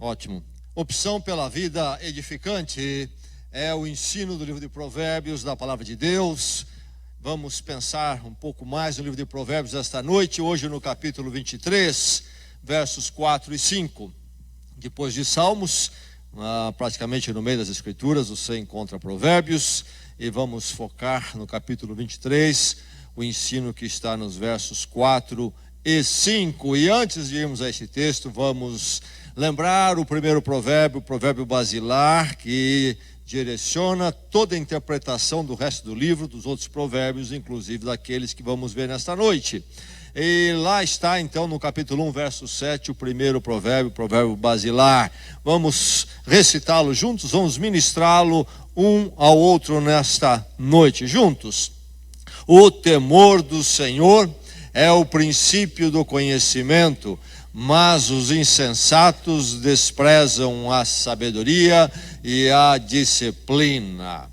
Ótimo. Opção pela vida edificante é o ensino do livro de Provérbios, da palavra de Deus. Vamos pensar um pouco mais no livro de Provérbios esta noite, hoje no capítulo 23, versos 4 e 5. Depois de Salmos, praticamente no meio das Escrituras, você encontra Provérbios, e vamos focar no capítulo 23, o ensino que está nos versos 4 e 5. E antes de irmos a esse texto, vamos lembrar o primeiro provérbio, o provérbio basilar, que direciona toda a interpretação do resto do livro, dos outros provérbios, inclusive daqueles que vamos ver nesta noite. E lá está então no capítulo 1, verso 7, o primeiro provérbio, o provérbio basilar. Vamos recitá-lo juntos, vamos ministrá-lo um ao outro nesta noite juntos. O temor do Senhor é o princípio do conhecimento, mas os insensatos desprezam a sabedoria e a disciplina.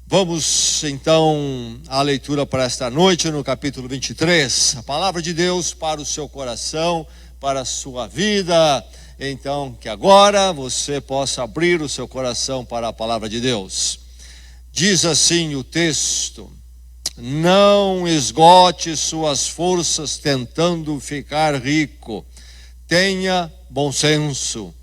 Vamos então à leitura para esta noite no capítulo 23. A palavra de Deus para o seu coração, para a sua vida. Então, que agora você possa abrir o seu coração para a palavra de Deus. Diz assim o texto: não esgote suas forças tentando ficar rico. Tenha bom senso.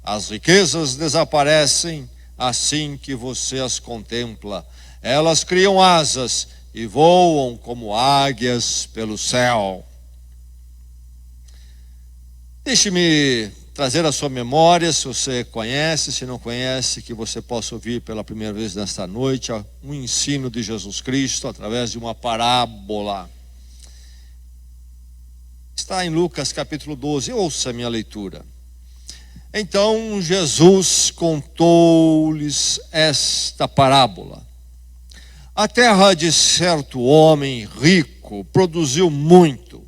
As riquezas desaparecem assim que você as contempla. Elas criam asas e voam como águias pelo céu. Deixe-me trazer à sua memória, se você conhece, se não conhece, que você possa ouvir pela primeira vez nesta noite um ensino de Jesus Cristo através de uma parábola. Está em Lucas capítulo 12, ouça a minha leitura. Então Jesus contou-lhes esta parábola. A terra de certo homem rico produziu muito.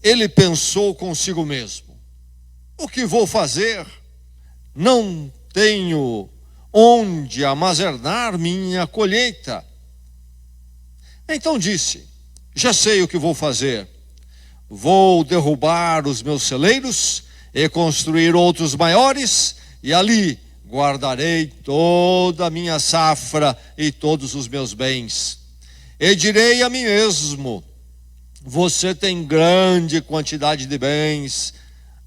Ele pensou consigo mesmo: o que vou fazer? Não tenho onde armazenar minha colheita. Então disse: já sei o que vou fazer. Vou derrubar os meus celeiros e construir outros maiores, e ali guardarei toda a minha safra e todos os meus bens. E direi a mim mesmo: você tem grande quantidade de bens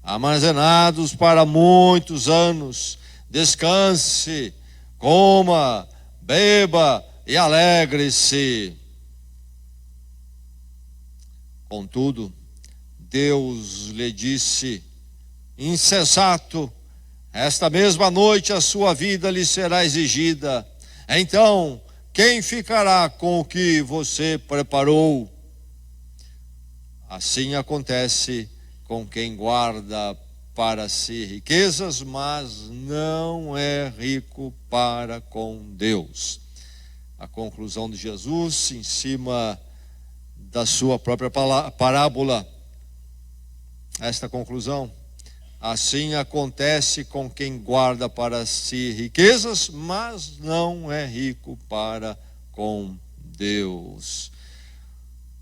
armazenados para muitos anos. Descanse, coma, beba e alegre-se. Contudo, Deus lhe disse: insensato, esta mesma noite a sua vida lhe será exigida. Então, quem ficará com o que você preparou? Assim acontece com quem guarda para si riquezas, mas não é rico para com Deus. A conclusão de Jesus em cima da sua própria parábola. Esta conclusão: assim acontece com quem guarda para si riquezas, mas não é rico para com Deus.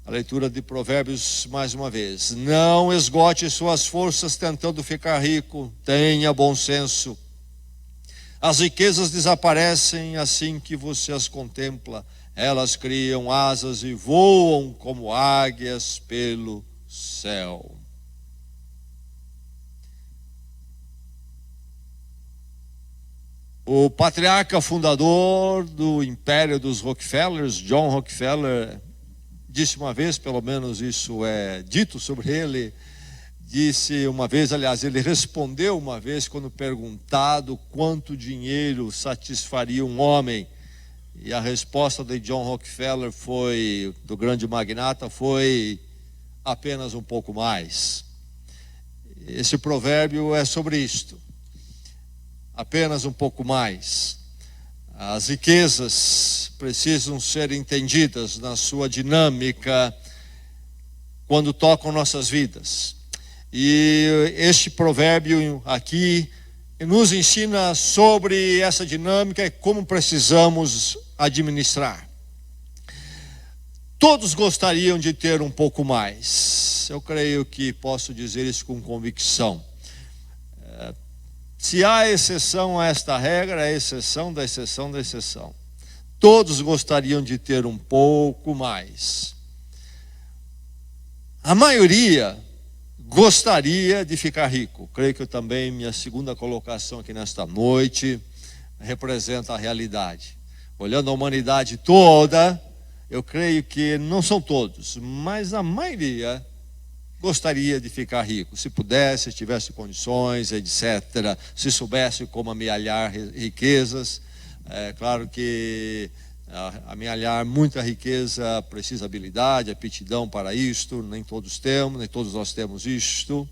A leitura de Provérbios mais uma vez. Não esgote suas forças tentando ficar rico. Tenha bom senso. As riquezas desaparecem assim que você as contempla. Elas criam asas e voam como águias pelo céu. O patriarca fundador do Império dos Rockefellers, John Rockefeller, disse uma vez, pelo menos isso é dito sobre ele, disse uma vez, aliás, ele respondeu uma vez quando perguntado quanto dinheiro satisfaria um homem. E a resposta de John Rockefeller foi, do grande magnata, foi apenas um pouco mais. Esse provérbio é sobre isto. Apenas um pouco mais. As riquezas precisam ser entendidas na sua dinâmica quando tocam nossas vidas. E este provérbio aqui nos ensina sobre essa dinâmica e como precisamos administrar. Todos gostariam de ter um pouco mais. Eu creio que posso dizer isso com convicção. Se há exceção a esta regra, é exceção da exceção da exceção. Todos gostariam de ter um pouco mais. A maioria gostaria de ficar rico. Creio que também minha segunda colocação aqui nesta noite representa a realidade. Olhando a humanidade toda, eu creio que não são todos, mas a maioria gostaria de ficar rico, se pudesse, se tivesse condições, etc. Se soubesse como amealhar riquezas. É claro que amealhar muita riqueza precisa habilidade, aptidão para isto. Nem todos temos, nem todos nós temos isto.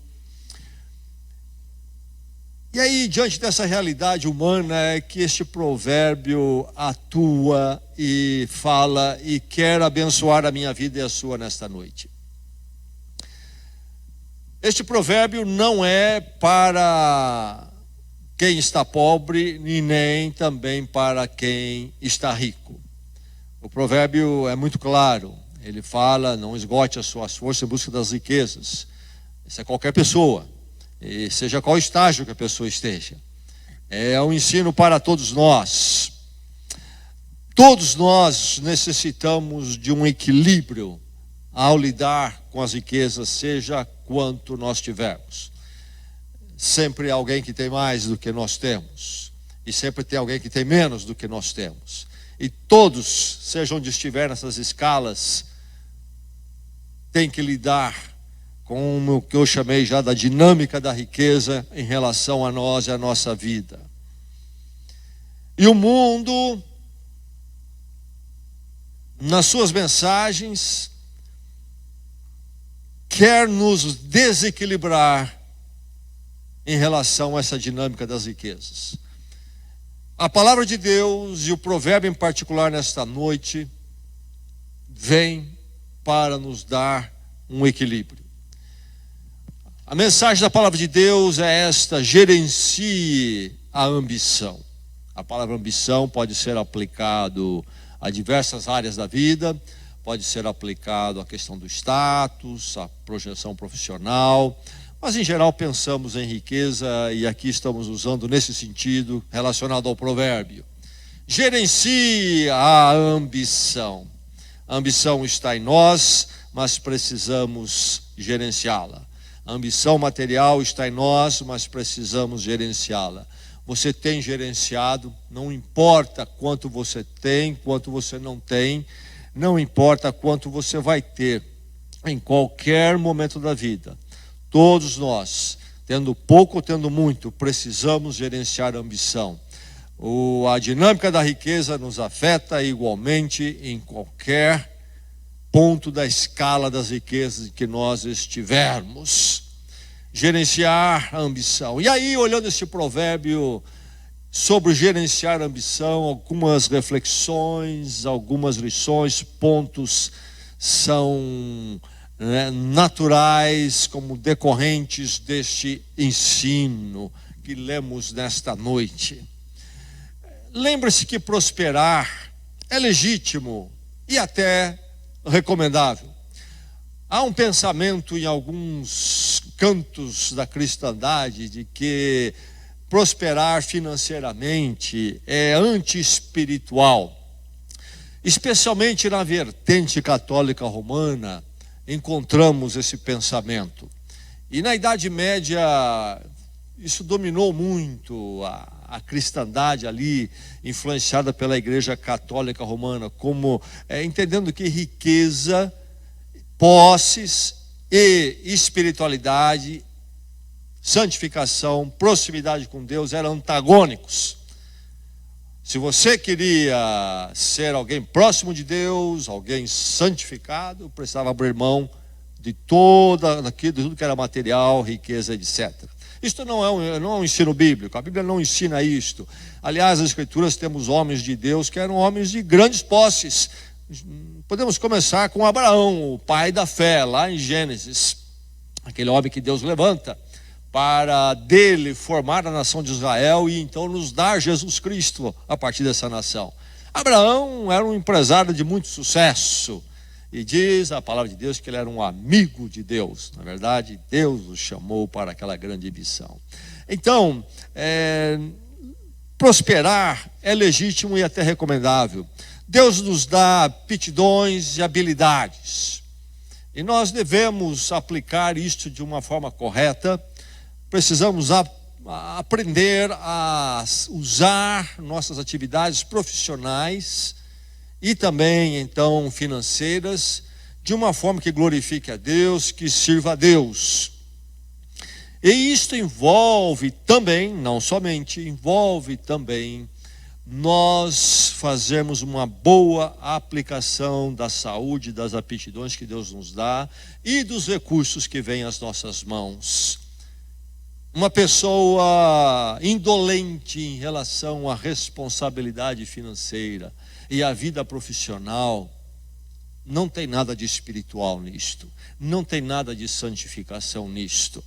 E aí, diante dessa realidade humana, é que este provérbio atua e fala e quer abençoar a minha vida e a sua nesta noite. Este provérbio não é para quem está pobre e nem também para quem está rico. O provérbio é muito claro. Ele fala: não esgote as suas forças em busca das riquezas. Isso é qualquer pessoa, e seja qual estágio que a pessoa esteja. É um ensino para todos nós. Todos nós necessitamos de um equilíbrio ao lidar com as riquezas, seja quanto nós tivermos. Sempre há alguém que tem mais do que nós temos, e sempre tem alguém que tem menos do que nós temos. E todos, seja onde estiver nessas escalas, têm que lidar com o que eu chamei já da dinâmica da riqueza em relação a nós e a nossa vida. E o mundo, nas suas mensagens, quer nos desequilibrar em relação a essa dinâmica das riquezas. A palavra de Deus e o provérbio em particular nesta noite vem para nos dar um equilíbrio. A mensagem da palavra de Deus é esta: gerencie a ambição. A palavra ambição pode ser aplicado a diversas áreas da vida. Pode ser aplicado à questão do status, à projeção profissional, mas em geral pensamos em riqueza, e aqui estamos usando nesse sentido relacionado ao provérbio. Gerencie a ambição. A ambição está em nós, mas precisamos gerenciá-la. A ambição material está em nós, mas precisamos gerenciá-la. Você tem gerenciado, não importa quanto você tem, quanto você não tem. Não importa quanto você vai ter em qualquer momento da vida. Todos nós, tendo pouco ou tendo muito, precisamos gerenciar a ambição. A dinâmica da riqueza nos afeta igualmente em qualquer ponto da escala das riquezas em que nós estivermos. Gerenciar a ambição. E aí, olhando esse provérbio sobre gerenciar a ambição, algumas reflexões, algumas lições, pontos são naturais como decorrentes deste ensino que lemos nesta noite. Lembre-se que prosperar é legítimo e até recomendável. Há um pensamento em alguns cantos da cristandade de que prosperar financeiramente é anti-espiritual. Especialmente na vertente católica romana, encontramos esse pensamento. E na Idade Média, isso dominou muito a cristandade ali, influenciada pela Igreja Católica Romana, como entendendo que riqueza, posses e espiritualidade, santificação, proximidade com Deus eram antagônicos. Se você queria ser alguém próximo de Deus, alguém santificado, precisava abrir mão de tudo que era material, riqueza, etc. Isto não é um ensino bíblico, a Bíblia não ensina isto. Aliás, nas Escrituras temos homens de Deus que eram homens de grandes posses. Podemos começar com Abraão, o pai da fé, lá em Gênesis. Aquele homem que Deus levanta para dele formar a nação de Israel e então nos dar Jesus Cristo a partir dessa nação. Abraão era um empresário de muito sucesso E diz a palavra de Deus que ele era um amigo de Deus. Na verdade, Deus o chamou para aquela grande missão. Então, prosperar é legítimo e até recomendável. Deus nos dá aptidões e habilidades. E nós devemos aplicar isto de uma forma correta. Precisamos aprender a usar nossas atividades profissionais e também, então, financeiras, de uma forma que glorifique a Deus, que sirva a Deus. E isto envolve também, não somente, envolve também nós fazermos uma boa aplicação da saúde, das aptidões que Deus nos dá e dos recursos que vêm às nossas mãos. Uma pessoa indolente em relação à responsabilidade financeira e à vida profissional, não tem nada de espiritual nisto, não tem nada de santificação nisto.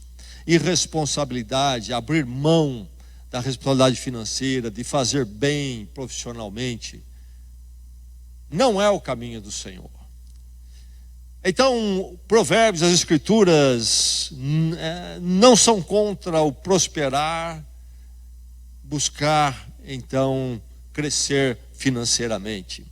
Irresponsabilidade, abrir mão da responsabilidade financeira, de fazer bem profissionalmente, não é o caminho do Senhor. Então, Provérbios, as Escrituras não são contra o prosperar, buscar, então, crescer financeiramente.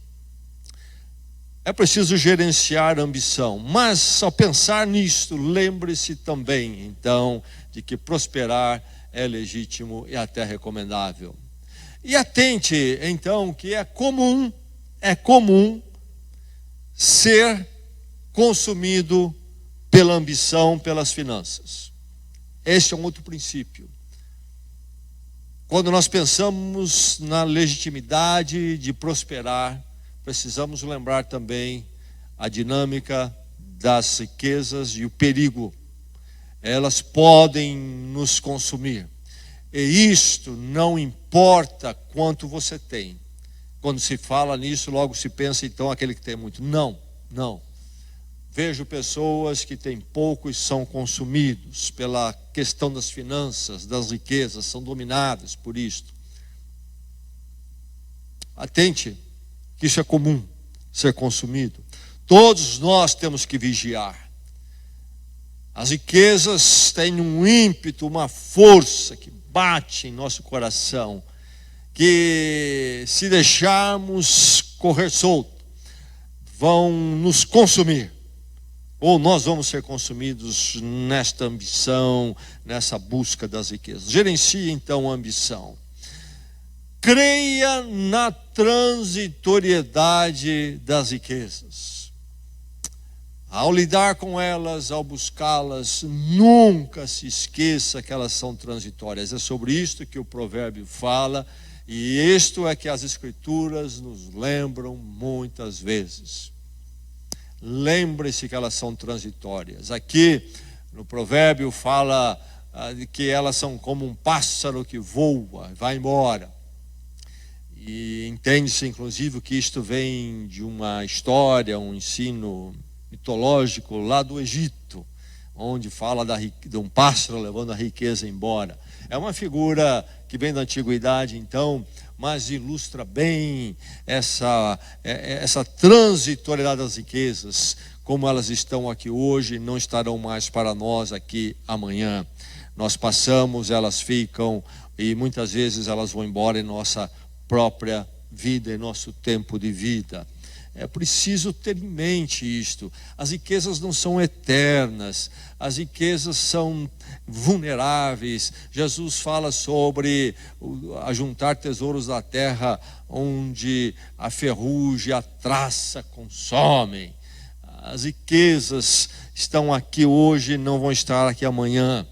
É preciso gerenciar a ambição, mas ao pensar nisto, lembre-se também, então, de que prosperar é legítimo e até recomendável. E atente, então, que é comum ser consumido pela ambição, pelas finanças. Este é um outro princípio. Quando nós pensamos na legitimidade de prosperar, precisamos lembrar também a dinâmica das riquezas e o perigo. Elas podem nos consumir. E isto não importa quanto você tem. Quando se fala nisso, logo se pensa então aquele que tem muito. Não. Vejo pessoas que têm pouco e são consumidos pela questão das finanças, das riquezas, são dominadas por isto. Atente, que isso é comum, ser consumido. Todos nós temos que vigiar. As riquezas têm um ímpeto, uma força que bate em nosso coração, que se deixarmos correr solto, vão nos consumir. Ou nós vamos ser consumidos nesta ambição, nessa busca das riquezas. Gerencie então a ambição. Creia na transitoriedade das riquezas. Ao lidar com elas, ao buscá-las, nunca se esqueça que elas são transitórias. É sobre isto que o provérbio fala, e isto é que as Escrituras nos lembram muitas vezes. Lembre-se que elas são transitórias. Aqui no provérbio fala de que elas são como um pássaro que voa, vai embora. E entende-se inclusive que isto vem de uma história, um ensino mitológico lá do Egito, onde fala de um pássaro levando a riqueza embora. É uma figura que vem da antiguidade, então, mas ilustra bem essa transitoriedade das riquezas, como elas estão aqui hoje e não estarão mais para nós aqui amanhã. Nós passamos, elas ficam e muitas vezes elas vão embora em nossa própria vida, em nosso tempo de vida. É preciso ter em mente isto. As riquezas não são eternas, as riquezas são vulneráveis. Jesus fala sobre ajuntar tesouros da terra, onde a ferrugem e a traça consomem. As riquezas estão aqui hoje e não vão estar aqui amanhã.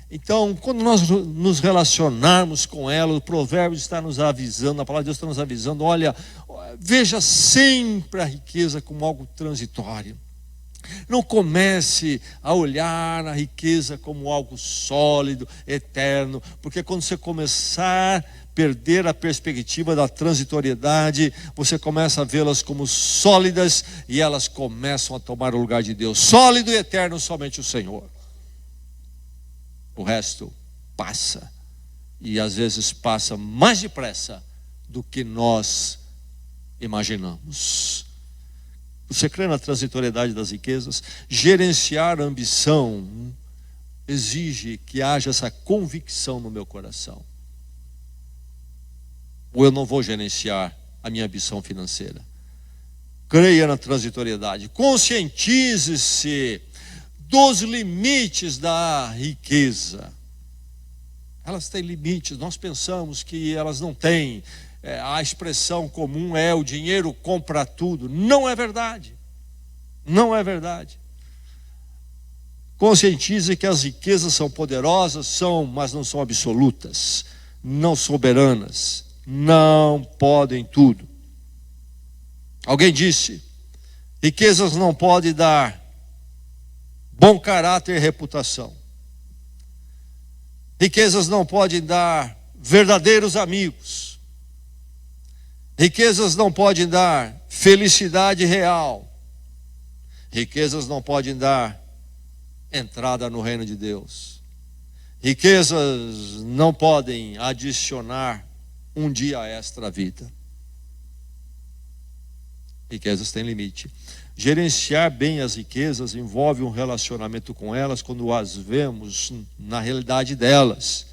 Então, quando nós nos relacionarmos com ela, o provérbio está nos avisando, a palavra de Deus está nos avisando, olha, veja sempre a riqueza como algo transitório. Não comece a olhar a riqueza como algo sólido, eterno, porque quando você começar a perder a perspectiva da transitoriedade, você começa a vê-las como sólidas e elas começam a tomar o lugar de Deus. Sólido e eterno somente o Senhor. O resto passa, e às vezes passa mais depressa do que nós imaginamos. Você crê na transitoriedade das riquezas? Gerenciar a ambição exige que haja essa convicção no meu coração. Ou eu não vou gerenciar a minha ambição financeira. Creia na transitoriedade. Conscientize-se dos limites da riqueza. Elas têm limites, nós pensamos que elas não têm. A expressão comum é: o dinheiro compra tudo. Não é verdade. Não é verdade. Conscientize que as riquezas são poderosas, mas não são absolutas, não soberanas, não podem tudo. Alguém disse: riquezas não podem dar bom caráter e reputação. Riquezas não podem dar verdadeiros amigos. Riquezas não podem dar felicidade real. Riquezas não podem dar entrada no reino de Deus. Riquezas não podem adicionar um dia extra à vida. Riquezas têm limite. Gerenciar bem as riquezas envolve um relacionamento com elas quando as vemos na realidade delas.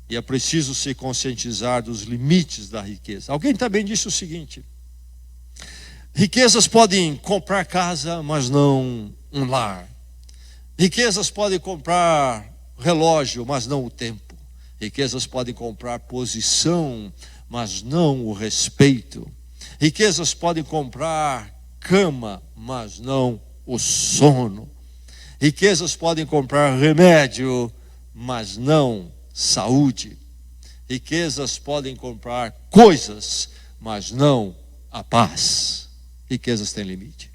E é preciso se conscientizar dos limites da riqueza. Alguém também disse o seguinte: riquezas podem comprar casa, mas não um lar. Riquezas podem comprar relógio, mas não o tempo. Riquezas podem comprar posição, mas não o respeito. Riquezas podem comprar cama, mas não o sono. Riquezas podem comprar remédio, mas não saúde. Riquezas podem comprar coisas, mas não a paz. Riquezas têm limite.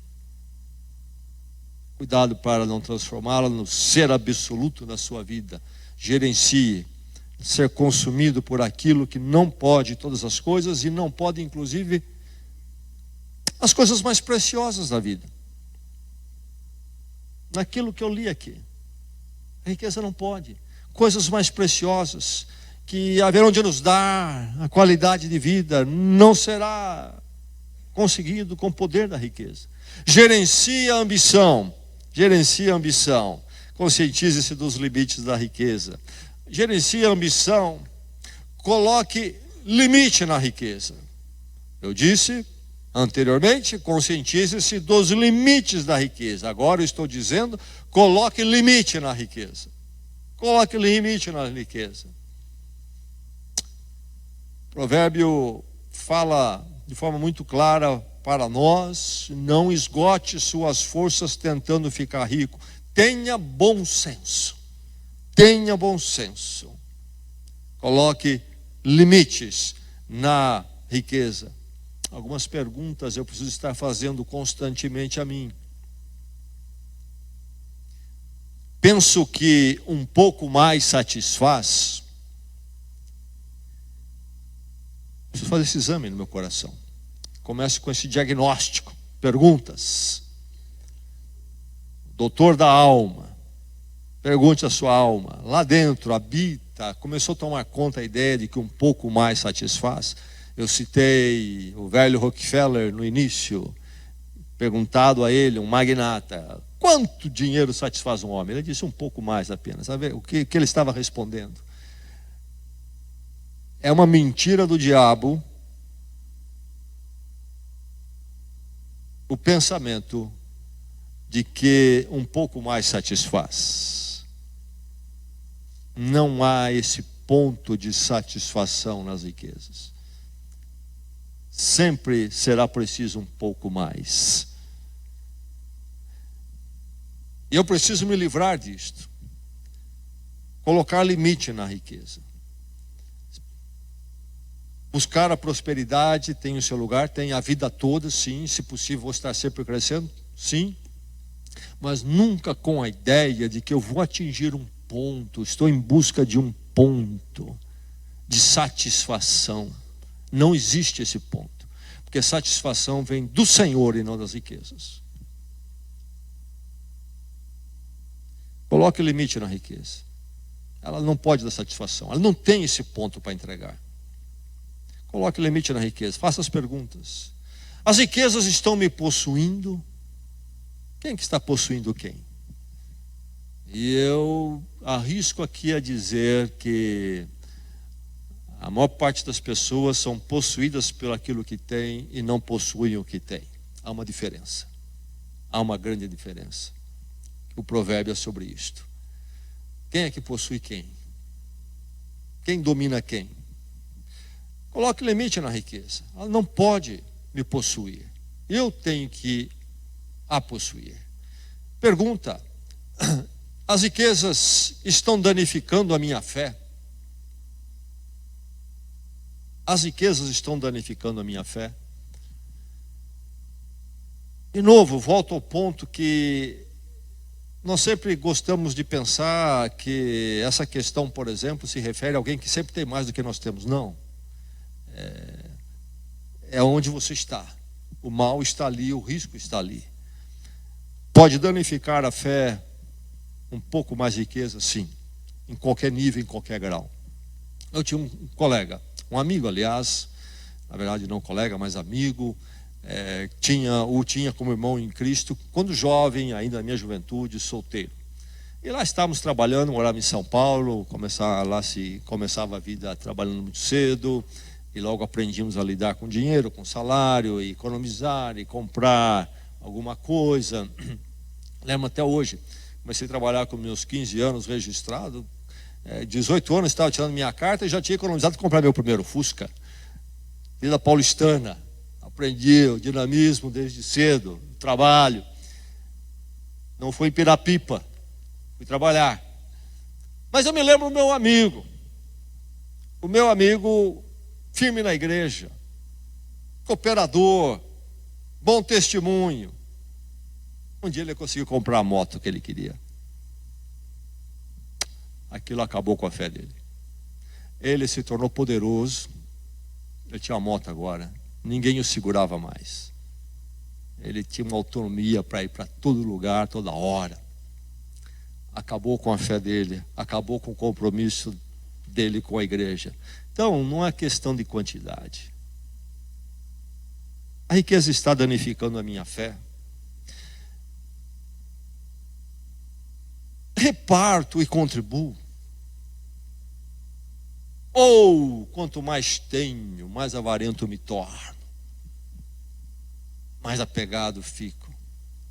Cuidado para não transformá-la no ser absoluto na sua vida. Gerencie. Ser consumido por aquilo que não pode todas as coisas, e não pode inclusive as coisas mais preciosas da vida. Naquilo que eu li aqui, a riqueza não pode. Coisas mais preciosas que haverão de nos dar a qualidade de vida não será conseguido com o poder da riqueza. Gerencie a ambição. Gerencie a ambição. Conscientize-se dos limites da riqueza. Gerencie a ambição. Coloque limite na riqueza. Eu disse anteriormente, conscientize-se dos limites da riqueza. Agora eu estou dizendo, coloque limite na riqueza. Coloque limite na riqueza. O provérbio fala de forma muito clara para nós: não esgote suas forças tentando ficar rico. Tenha bom senso. Tenha bom senso. Coloque limites na riqueza. Algumas perguntas eu preciso estar fazendo constantemente a mim. Penso que um pouco mais satisfaz. Preciso fazer esse exame no meu coração. Comece com esse diagnóstico. Perguntas. Doutor da alma. Pergunte à sua alma. Lá dentro habita. Começou a tomar conta a ideia de que um pouco mais satisfaz. Eu citei o velho Rockefeller no início. Perguntado a ele, um magnata: quanto dinheiro satisfaz um homem? Ele disse: um pouco mais apenas. Sabe o que ele estava respondendo? É uma mentira do diabo o pensamento de que um pouco mais satisfaz. Não há esse ponto de satisfação nas riquezas. Sempre será preciso um pouco mais. E eu preciso me livrar disto. Colocar limite na riqueza. Buscar a prosperidade tem o seu lugar, tem a vida toda, sim. Se possível, vou estar sempre crescendo, sim. Mas nunca com a ideia de que eu vou atingir um ponto, estou em busca de um ponto de satisfação. Não existe esse ponto, porque satisfação vem do Senhor e não das riquezas. Coloque limite na riqueza. Ela não pode dar satisfação, ela não tem esse ponto para entregar. Coloque limite na riqueza, faça as perguntas. As riquezas estão me possuindo. Quem que está possuindo quem? E eu arrisco aqui a dizer que a maior parte das pessoas são possuídas por aquilo que tem e não possuem o que tem. Há uma diferença. Há uma grande diferença. O provérbio é sobre isto. Quem é que possui quem? Quem domina quem? Coloque limite na riqueza. Ela não pode me possuir. Eu tenho que a possuir. Pergunta: as riquezas estão danificando a minha fé? As riquezas estão danificando a minha fé? De novo, volto ao ponto que nós sempre gostamos de pensar que essa questão, por exemplo, se refere a alguém que sempre tem mais do que nós temos. Não. É onde você está. O mal está ali, o risco está ali. Pode danificar a fé um pouco mais riqueza, sim. Em qualquer nível, em qualquer grau. Eu tinha um colega, um amigo, aliás, na verdade não colega, mas amigo, tinha como irmão em Cristo, quando jovem, ainda na minha juventude, solteiro. E lá estávamos trabalhando, morava em São Paulo, começava a vida trabalhando muito cedo, e logo aprendíamos a lidar com dinheiro, com salário, e economizar, e comprar alguma coisa. Lembro até hoje, comecei a trabalhar com meus 15 anos registrado, 18 anos estava tirando minha carta e já tinha economizado para comprar meu primeiro Fusca. Vida paulistana, aprendi o dinamismo desde cedo, trabalho. Não fui em Pirapipa, fui trabalhar. Mas eu me lembro do meu amigo, firme na igreja, cooperador, bom testemunho. Um dia ele conseguiu comprar a moto que ele queria. Aquilo acabou com a fé dele. Ele se tornou poderoso. Ele tinha uma moto agora. Ninguém o segurava mais. Ele tinha uma autonomia para ir para todo lugar, toda hora. Acabou com a fé dele. Acabou com o compromisso dele com a igreja. Então, não é questão de quantidade. A riqueza está danificando a minha fé. Reparto e contribuo. Ou, quanto mais tenho, mais avarento me torno, mais apegado fico.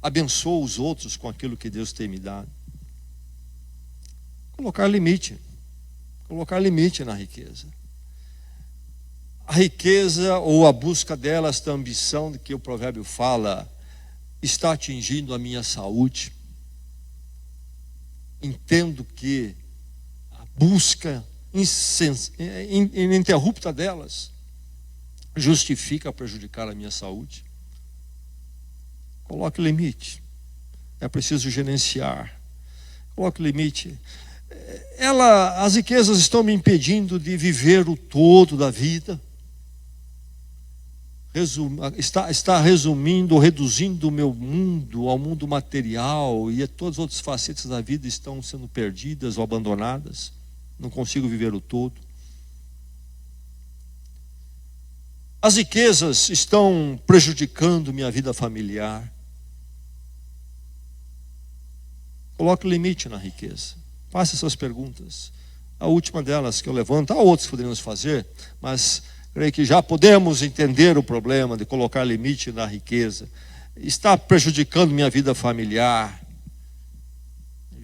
Abençoo os outros com aquilo que Deus tem me dado. Colocar limite na riqueza. A riqueza ou a busca dela, esta ambição de que o provérbio fala, está atingindo a minha saúde. Entendo que a busca ininterrupta delas justifica prejudicar a minha saúde. Coloque limite. É preciso gerenciar. Coloque limite. As riquezas estão me impedindo de viver o todo da vida. Está reduzindo o meu mundo ao mundo material, e todas as outras facetas da vida estão sendo perdidas ou abandonadas. Não consigo viver o todo. As riquezas estão prejudicando minha vida familiar. Coloque limite na riqueza. Faça essas perguntas. A última delas que eu levanto, há outras que poderíamos fazer, mas creio que já podemos entender o problema de colocar limite na riqueza. Está prejudicando minha vida familiar.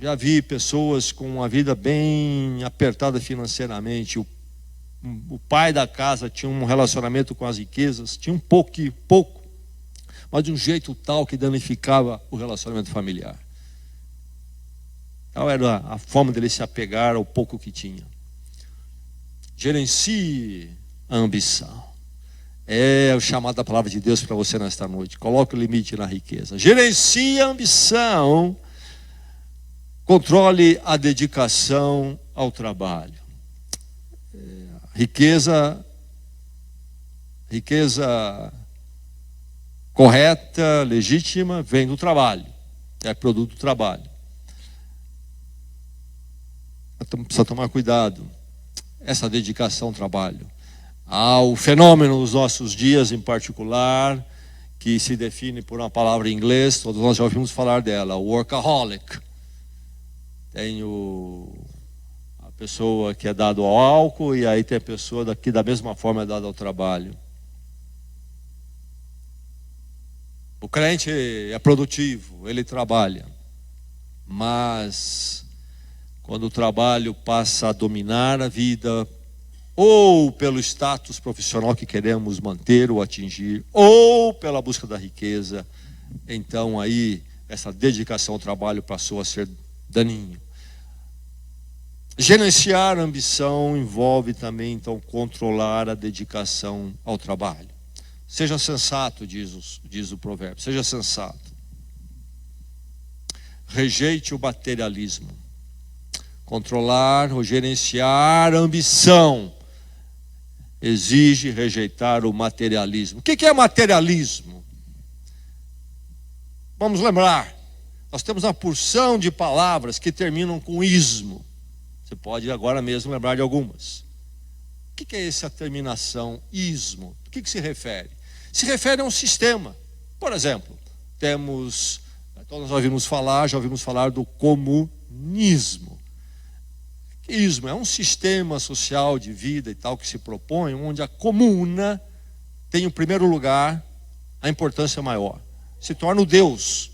Já vi pessoas com uma vida bem apertada financeiramente. O pai da casa tinha um relacionamento com as riquezas, tinha um pouco, mas de um jeito tal que danificava o relacionamento familiar. Tal era a forma dele se apegar ao pouco que tinha. Gerencie a ambição. É o chamado da palavra de Deus para você nesta noite. Coloque o limite na riqueza. Gerencie a ambição. Controle a dedicação ao trabalho. Riqueza correta, legítima, vem do trabalho. É produto do trabalho. Precisa tomar cuidado. Essa dedicação ao trabalho. Há o fenômeno dos nossos dias em particular, que se define por uma palavra em inglês, todos nós já ouvimos falar dela, workaholic. Tem a pessoa que é dada ao álcool, e aí tem a pessoa que da mesma forma é dada ao trabalho. O crente é produtivo, ele trabalha, mas quando o trabalho passa a dominar a vida, ou pelo status profissional que queremos manter ou atingir, ou pela busca da riqueza, então aí essa dedicação ao trabalho passou a ser daninho. Gerenciar a ambição envolve também, então, controlar a dedicação ao trabalho. Seja sensato, diz o provérbio, seja sensato. Rejeite o materialismo. Controlar ou gerenciar a ambição exige rejeitar o materialismo. O que é materialismo? Vamos lembrar, nós temos uma porção de palavras que terminam com ismo. Você pode agora mesmo lembrar de algumas. O que é essa terminação ismo? O que se refere? Se refere a um sistema. Por exemplo, nós já ouvimos falar do comunismo. Ismo é um sistema social de vida e tal que se propõe, onde a comuna tem o primeiro lugar, a importância maior. Se torna o Deus,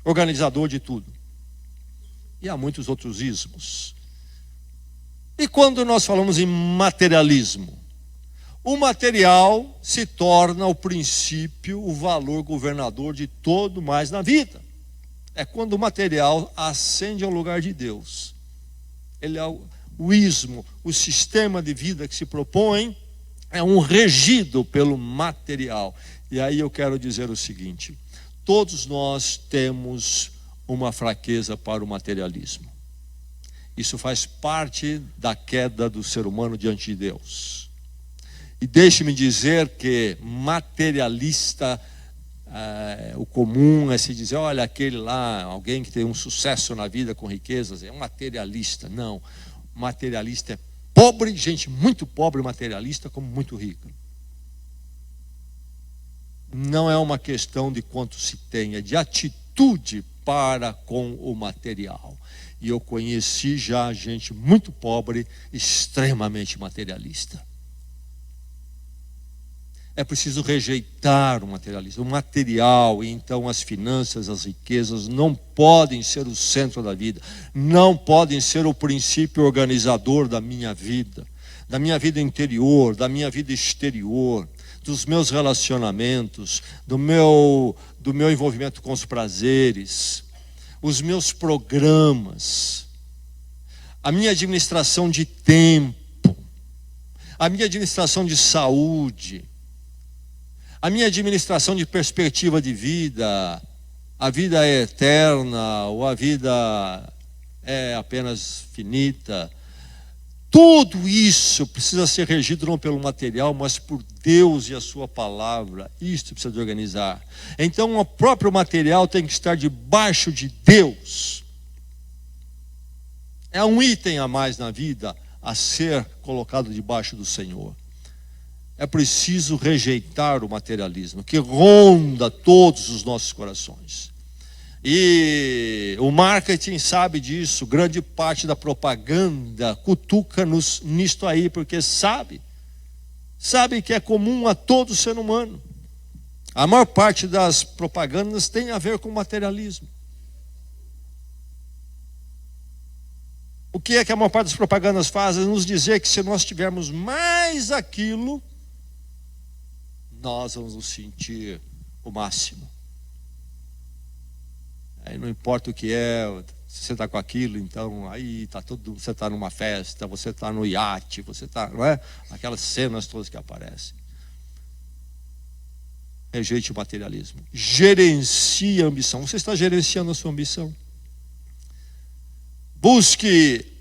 organizador de tudo. E há muitos outros ismos. E quando nós falamos em materialismo, o material se torna o princípio, o valor governador de todo mais na vida. É quando o material ascende ao lugar de Deus. Ele é o ismo, o sistema de vida que se propõe, é um regido pelo material. E aí eu quero dizer o seguinte: todos nós temos uma fraqueza para o materialismo. Isso faz parte da queda do ser humano diante de Deus. E deixe-me dizer que materialista, o comum é se dizer, olha, aquele lá, alguém que tem um sucesso na vida com riquezas, é um materialista. Não, materialista é pobre, gente muito pobre materialista, como muito rica. Não é uma questão de quanto se tem, é de atitude para com o material. E eu conheci já gente muito pobre, extremamente materialista. É preciso rejeitar o materialismo. O material, e então as finanças, as riquezas, não podem ser o centro da vida. Não podem ser o princípio organizador da minha vida interior, da minha vida exterior, dos meus relacionamentos, do meu envolvimento com os prazeres, os meus programas, a minha administração de tempo, a minha administração de saúde, a minha administração de perspectiva de vida. A vida é eterna ou a vida é apenas finita. Tudo isso precisa ser regido não pelo material, mas por Deus e a sua palavra. Isso precisa de organizar. Então o próprio material tem que estar debaixo de Deus. É um item a mais na vida a ser colocado debaixo do Senhor. É preciso rejeitar o materialismo que ronda todos os nossos corações. E o marketing sabe disso, grande parte da propaganda cutuca-nos nisto aí, porque sabe que é comum a todo ser humano. A maior parte das propagandas tem a ver com materialismo. O que é que a maior parte das propagandas faz? É nos dizer que se nós tivermos mais aquilo, nós vamos nos sentir o máximo. Aí não importa o que é, se você está com aquilo, então aí tá tudo, você está numa festa, você está no iate, você está, não é? Aquelas cenas todas que aparecem. Rejeite o materialismo. Gerencie a ambição. Você está gerenciando a sua ambição? Busque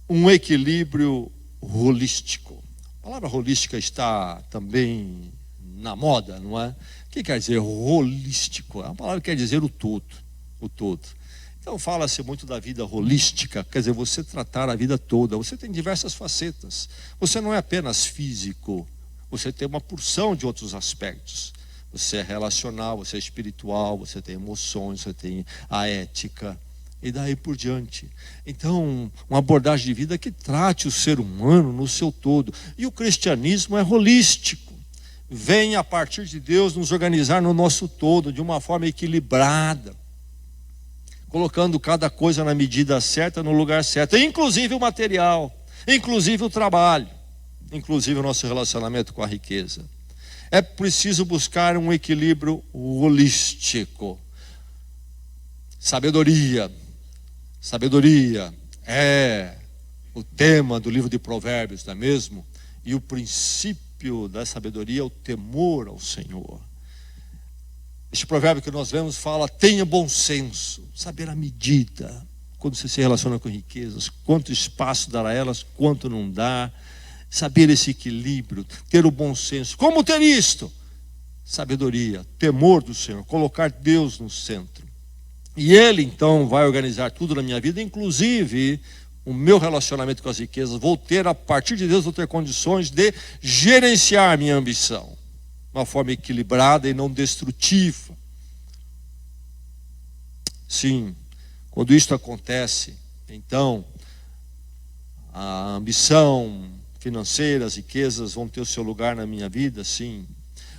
um equilíbrio holístico. A palavra holística está também na moda, não é? O que quer dizer holístico? É uma palavra que quer dizer o todo. Então fala-se muito da vida holística, quer dizer, você tratar a vida toda. Você tem diversas facetas. Você não é apenas físico, você tem uma porção de outros aspectos. Você é relacional, você é espiritual, você tem emoções, você tem a ética. E daí por diante. Então, uma abordagem de vida que trate o ser humano no seu todo. E o cristianismo é holístico. Vem a partir de Deus nos organizar no nosso todo, de uma forma equilibrada, colocando cada coisa na medida certa, no lugar certo, inclusive o material, inclusive o trabalho, inclusive o nosso relacionamento com a riqueza. É preciso buscar um equilíbrio holístico. Sabedoria é o tema do livro de Provérbios, não é mesmo? E o princípio da sabedoria é o temor ao Senhor. Este provérbio que nós vemos fala: tenha bom senso, saber a medida, quando você se relaciona com riquezas, quanto espaço dar a elas, quanto não dá, saber esse equilíbrio, ter o bom senso. Como ter isto? Sabedoria, temor do Senhor, colocar Deus no centro. E Ele então vai organizar tudo na minha vida, inclusive o meu relacionamento com as riquezas. Vou ter, a partir de Deus, vou ter condições de gerenciar minha ambição de uma forma equilibrada e não destrutiva. Sim, quando isto acontece, então a ambição financeira, as riquezas vão ter o seu lugar na minha vida, sim,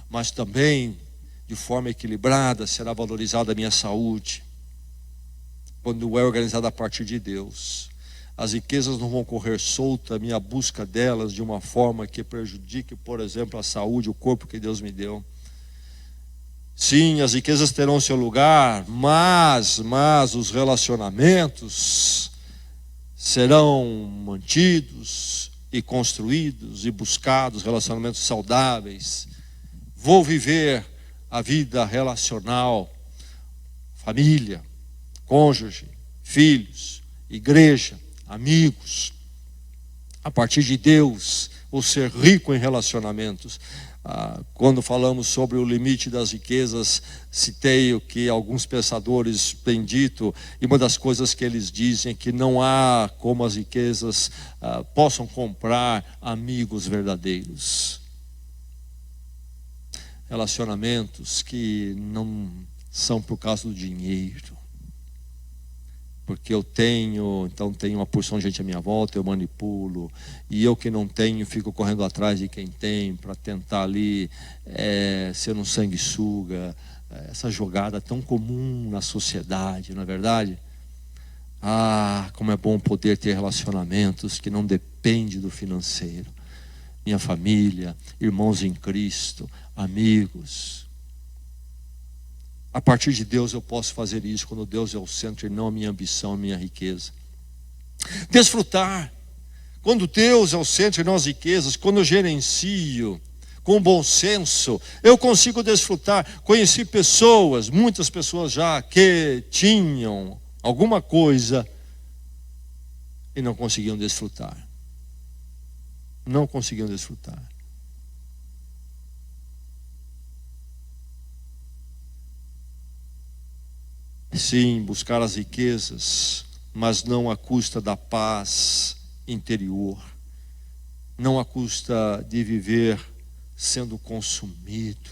mas também de forma equilibrada será valorizada a minha saúde, quando é organizada a partir de Deus. As riquezas não vão correr solta, a minha busca delas de uma forma que prejudique, por exemplo, a saúde, o corpo que Deus me deu. Sim, as riquezas terão seu lugar, mas os relacionamentos serão mantidos e construídos e buscados, relacionamentos saudáveis. Vou viver a vida relacional, família, cônjuge, filhos, igreja, amigos. A partir de Deus, vou ser rico em relacionamentos. Quando falamos sobre o limite das riquezas, citei o que alguns pensadores têm dito, e uma das coisas que eles dizem é que não há como as riquezas possam comprar amigos verdadeiros. Relacionamentos que não são por causa do dinheiro, porque eu tenho, então tenho uma porção de gente à minha volta, eu manipulo, e eu que não tenho, fico correndo atrás de quem tem, para tentar ali ser um sanguessuga, essa jogada tão comum na sociedade, não é verdade? Como é bom poder ter relacionamentos que não dependem do financeiro. Minha família, irmãos em Cristo, amigos. A partir de Deus eu posso fazer isso, quando Deus é o centro e não a minha ambição, a minha riqueza. Desfrutar, quando Deus é o centro e não as riquezas, quando eu gerencio com bom senso, eu consigo desfrutar. Conheci pessoas, muitas pessoas já, que tinham alguma coisa e não conseguiam desfrutar. Não conseguiam desfrutar. Sim, buscar as riquezas, mas não à custa da paz interior, não à custa de viver sendo consumido.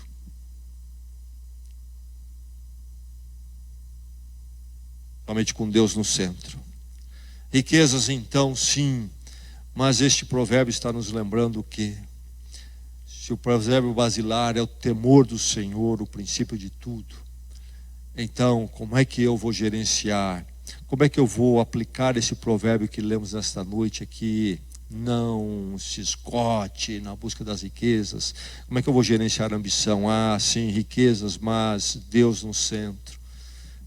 Somente com Deus no centro. Riquezas então, sim, mas este provérbio está nos lembrando que se o provérbio basilar é o temor do Senhor, o princípio de tudo, então como é que eu vou gerenciar? Como é que eu vou aplicar esse provérbio que lemos nesta noite aqui? Não se esgote na busca das riquezas. Como é que eu vou gerenciar a ambição? Sim, riquezas, mas Deus no centro.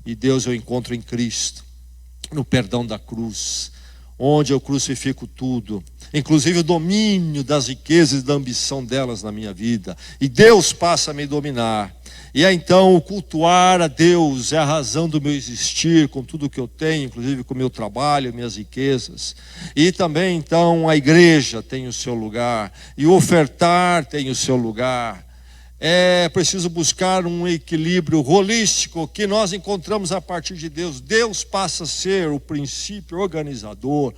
E Deus eu encontro em Cristo, no perdão da cruz, onde eu crucifico tudo, inclusive o domínio das riquezas e da ambição delas na minha vida, e Deus passa a me dominar. E é então o cultuar a Deus é a razão do meu existir, com tudo que eu tenho, inclusive com o meu trabalho, minhas riquezas. E também então a igreja tem o seu lugar, e o ofertar tem o seu lugar. É preciso buscar um equilíbrio holístico que nós encontramos a partir de Deus. Deus passa a ser o princípio organizador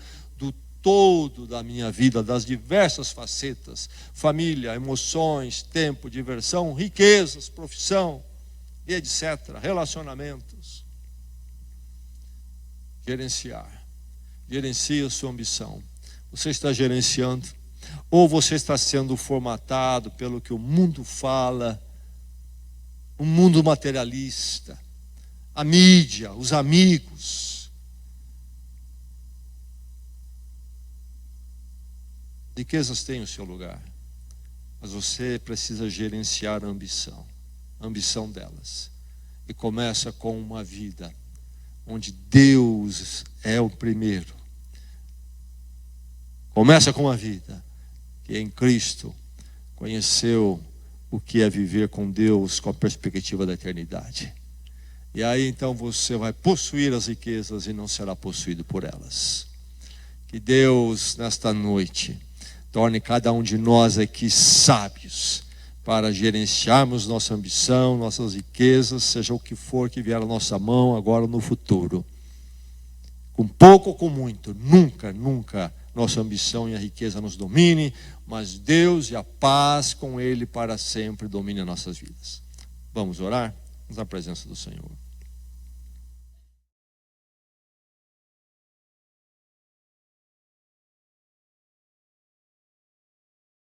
todo da minha vida, das diversas facetas, família, emoções, tempo, diversão, riquezas, profissão, e etc., relacionamentos. Gerenciar. Gerencie a sua ambição. Você está gerenciando? Ou você está sendo formatado pelo que o mundo fala, o mundo materialista, a mídia, os amigos? Riquezas têm o seu lugar, mas você precisa gerenciar a ambição delas. E começa com uma vida onde Deus é o primeiro. Começa com uma vida que em Cristo conheceu o que é viver com Deus com a perspectiva da eternidade. E aí então você vai possuir as riquezas e não será possuído por elas. Que Deus nesta noite torne cada um de nós aqui sábios para gerenciarmos nossa ambição, nossas riquezas, seja o que for que vier à nossa mão agora ou no futuro. Com pouco ou com muito, nunca nossa ambição e a riqueza nos domine, mas Deus e a paz com Ele para sempre domine as nossas vidas. Vamos orar? Vamos à presença do Senhor.